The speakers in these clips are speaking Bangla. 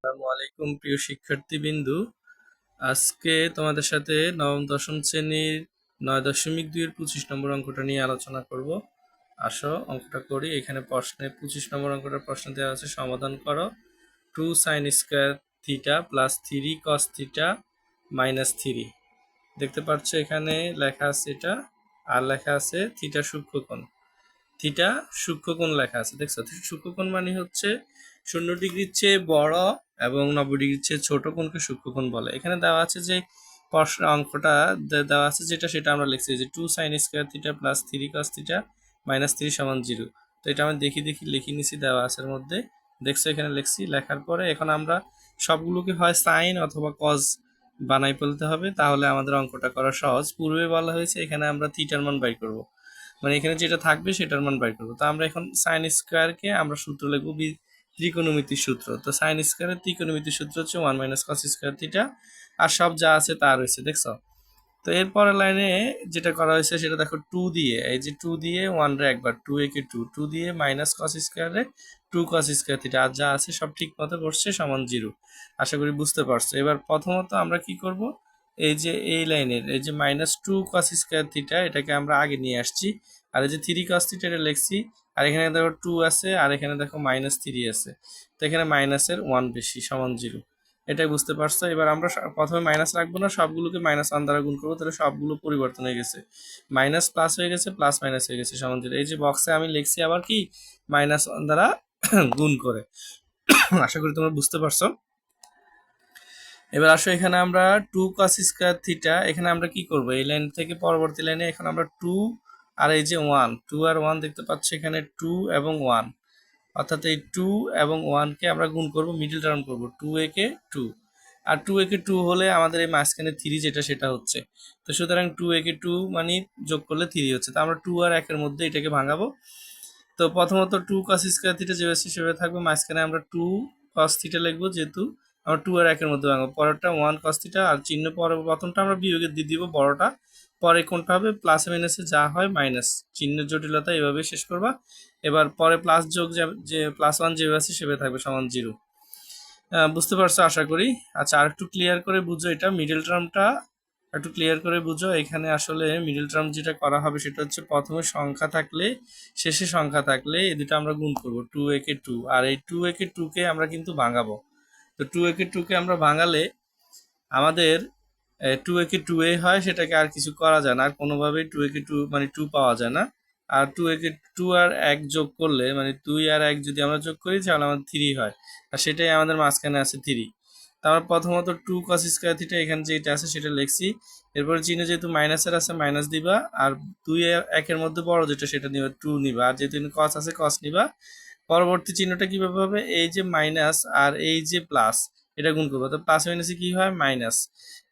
আসসালামু আলাইকুম প্রিয় শিক্ষার্থীবৃন্দু। আজকে তোমাদের সাথে নবম দশম শ্রেণীর 9.2 এর 25 নম্বর অঙ্কটা নিয়ে আলোচনা করব। আসো অঙ্কটা করি। এখানে প্রশ্নে 25 নম্বর অঙ্কটার প্রশ্ন দেওয়া আছে, সমাধান করো। 2 sin square theta plus 3 cos theta minus 3। দেখতে পাচ্ছ এখানে লেখা আছে এটা, আর লেখা আছে থিটা সূক্ষ্মকোণ। থিটা সূক্ষ্মকোণ লেখা আছে, দেখছো? সূক্ষ্মকোণ মানে হচ্ছে 0 ডিগ্রির চেয়ে বড় এবং 90 ডিগ্রির চেয়ে ছোট কোণকে সূক্ষ্মকোণ বলে। এখানে দেওয়া আছে যে অঙ্কটা দেওয়া আছে যেটা, সেটা আমরা লিখছি যে 2 sin square theta plus 3 cos theta minus 3 সমান 0। তো এটা আমি দেখি লিখে নিছি, দেওয়া আছে এর মধ্যে। দেখছো এখানে লিখছি, লেখার পরে এখন আমরা সবগুলোকে হয় সাইন অথবা কজ বানাই ফেলতে হবে, তাহলে আমাদের অঙ্কটা করা সহজ। পূর্বে বলা হয়েছে এখানে আমরা থিটার মান বাই করব, মানে এখানে যেটা থাকবে সেটার মান বাই করবো। তো আমরা এখন সাইন স্কোয়ারকে আমরা সূত্র লিখবো ত্রিকোণমিতির সূত্র। তো সাইন স্কোয়ারের ত্রিকোণমিতির সূত্র হচ্ছে 1 মাইনাস কস স্কোয়ার থিটা, আর সব যা আছে তা রয়েছে, দেখছো? তো এরপরের লাইনে যেটা করা হয়েছে সেটা দেখো, 2 দিয়ে, এই যে 2 দিয়ে 1 রে একবার, 2 একে 2 দিয়ে মাইনাস কস স্কোয়ারে 2 কস স্কোয়ার থিটা, আর যা আছে সব ঠিক মতো বসছে, সমান 0। আশা করি বুঝতে পারছো। এবার প্রথমত আমরা কি করব, এই যে এই লাইনের এই যে মাইনাস 2 কস স্কোয়ার থিটা, এটাকে আমরা আগে নিয়ে আসছি, আর এই যে 3 কস থিটা এটা লিখছি, আর এখানে দেখো 2 আছে, আর এখানে দেখো মাইনাস 3 আছে। তো এখানে মাইনাসের 1 বেশি, সমান 0। এটাই বুঝতে পারছো। এবার আমরা প্রথমে মাইনাস রাখবো না, সবগুলোকে -1 দ্বারা গুণ করবো, তাহলে সবগুলো পরিবর্তন হয়ে গেছে, মাইনাস প্লাস হয়ে গেছে, প্লাস মাইনাস হয়ে গেছে, সমান 0। এই যে বক্সে আমি লিখছি আবার কি, -1 দ্বারা গুণ করে। আশা করি তোমরা বুঝতে পারছো। এবার আসো এখানে আমরা 2 cos স্কয়ার থিটা, এখানে আমরা কি করব, এই লাইন থেকে পরবর্তী লাইনে এখন আমরা 2 আর এই যে 1, 2 আর 1 দেখতে পাচ্ছি এখানে 2 এবং 1, অর্থাৎ এই 2 এবং 1 কে আমরা গুণ করব, মিডল টার্ম করব, 2 একে 2, আর 2 একে 2 হলে আমাদের এই মাঝখানে 3 যেটা সেটা হচ্ছে। তো সুতরাং 2 একে 2 মানে যোগ করলে 3 হচ্ছে। তো আমরা 2 আর 1 এর মধ্যে এটাকে ভাঙাবো। তো প্রথমত 2 cos স্কয়ার থিটা যেভাবে সেভাবে থাকবে, মাঝখানে আমরা 2 cos থিটা লিখবো, যেহেতু আমরা 2 আর 1 এর মধ্যে ভাঙবো। পরেরটা 1 cos থিটা, আর চিহ্ন পরে প্রথমটা আমরা বিয়োগের দিয়ে দিব বড়টা, পরে কোনটা হবে প্লাসে মাইনাসে যা হয় মাইনাস, চিহ্নের জটিলতা এভাবে শেষ করবা। এবার পরে প্লাস যোগ যে +1 যেভাবে আছে সেভাবে থাকবে, সমান 0। বুঝতে পারছো আশা করি। আচ্ছা, আর একটু ক্লিয়ার করে বুঝো, এটা মিডল টার্মটা একটু ক্লিয়ার করে বুঝো। এখানে আসলে মিডল টার্ম যেটা করা হবে সেটা হচ্ছে, প্রথমে সংখ্যা থাকলে শেষে সংখ্যা থাকলে এই দুটো আমরা গুণ করব, 2 একে 2, আর এই 2 একে 2 কে আমরা কিন্তু ভাঙাবো। তো 2 একে 2 কে আমরা ভাঙালে আমাদের 2 একে 2 এ হয়, সেটাকে আর কিছু করা যায় না, আর কোনোভাবেই 2 একে 2 মানে 2 পাওয়া যায় না। আর 2 একে 2 আর 1 যোগ করলে, মানে 2 আর 1 যদি আমরা যোগ করি তাহলে আমাদের 3 হয়, আর সেটাই আমাদের মাঝখানে আছে 3। তো আমরা প্রথমত 2 cos স্কয়ার থিটা এখানে যেটা আছে সেটা লিখছি, এরপরে চিহ্ন যেহেতু মাইনাসের আছে মাইনাস দিবা, আর 2 আর 1 এর মধ্যে বড় যেটা সেটা নিবা, 2 নিবা, আর যেহেতু cos আছে cos নিবা। পরবর্তী চিহ্নটা কিভাবে হবে, এই যে মাইনাস আর এই যে প্লাস, এটা গুণ করবো, তো প্লাস মাইনাসে কি হয়, মাইনাস।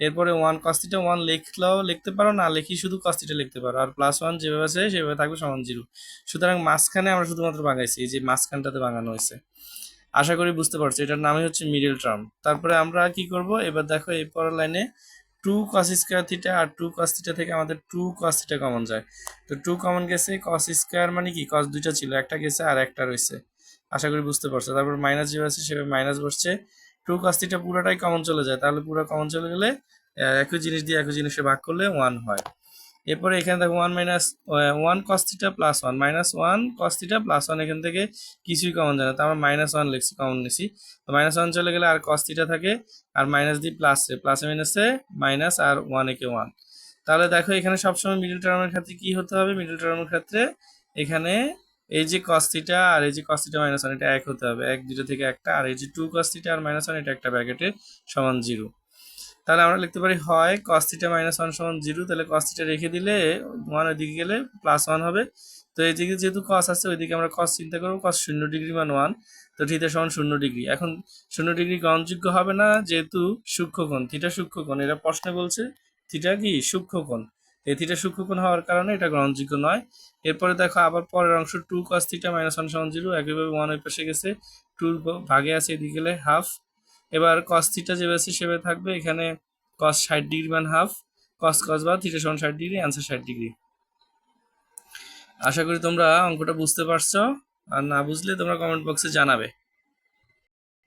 এরপরে 1 cos থিটা 1 লিখলেও লিখতে পারো, না লিখি শুধু cos থিটা লিখতে পারো, আর +1 যেভাবে আছে সেভাবে থাকবে, সমান 0। সুতরাং মাঝখানে আমরা শুধুমাত্র ভাঙাইছি, এই যে মাঝখানটাতে ভাঙানো হয়েছে। আশা করি বুঝতে পারছি, এটার নামই হচ্ছে মিডল টার্ম। তারপরে আমরা কি করব, এবার দেখো এই পরের লাইনে 2 cos স্কয়ার থিটা, আর 2 cos থিটা থেকে আমাদের 2 cos থিটা কমন যায়। তো 2 কমন গেছে, cos স্কয়ার মানে কি, cos দুইটা ছিল, একটা গেছে আর একটা রয়েছে। আশা করি বুঝতে পারছো। তারপর মাইনাস যেভাবে আছে সেভাবে মাইনাস বসছে, 2 cos থিটা পুরোটাই কমন চলে যায়, তাহলে পুরো কমন চলে গেলে একই জিনিস দিয়ে একই জিনিসে ভাগ করলে 1 হয়। এরপরে এখানে দেখো 1 minus 1 cos theta plus 1 minus 1 cos theta plus 1, এখান থেকে কিছুই কমন যায় না, তো আমরা -1 লিখছি, কমন নিছি। তো -1 চলে গেলে আর cos থিটা থাকে, আর মাইনাস দিয়ে প্লাসে, প্লাসে মাইনাসে মাইনাস, আর 1 একে 1। তাহলে দেখো এখানে সবসময় মিডল টার্মের ক্ষেত্রে কি হতে হবে, মিডল টার্মের ক্ষেত্রে এখানে এই যে cos থিটা আর এই যে cos থিটা -1 এটা এক হতে হবে, এক দুটো থেকে একটা, আর এই যে 2 cos থিটা আর -1 এটা একটা ব্র্যাকেটের, সমান 0। তাহলে আমরা লিখতে পারি হয় cos থিটা -1 সমান 0, তাহলে cos থিটা রেখে দিলে 1 ওইদিকে গেলে +1 হবে। তো এইদিকে যেহেতু cos আছে, ওইদিকে আমরা cos চিন্তা করবো, cos 0 ডিগ্রি মান 1, তো থিটা সমান 0 ডিগ্রি। এখন 0 ডিগ্রি গ্রহণযোগ্য হবে না, যেহেতু সূক্ষ্মকোণ, থিটা সূক্ষ্মকোণ, এরা প্রশ্নে বলছে থিটা কি সূক্ষ্মকোণ, এই থিটা সূক্ষ্মকোণ হওয়ার কারণে এটা গ্রহণযোগ্য নয়। এরপরে দেখো আবার পরের অংশ 2 cos থিটা -1 সমান 0, একইভাবে 1 ওই পাশে গেছে, 2 ভাগে আছে, এদিকে গেলে হাফ। এবার cos থিটা যেভাবে আছে সেভাবে থাকবে, এখানে cos 60 ডিগ্রি মান হাফ, cos cos বা থিটা সমান 60 ডিগ্রি, आंसर 60 ডিগ্রি। আশা করি তোমরা অঙ্কটা বুঝতে পারছো, আর না বুঝলে তোমরা কমেন্ট বক্সে জানাবে।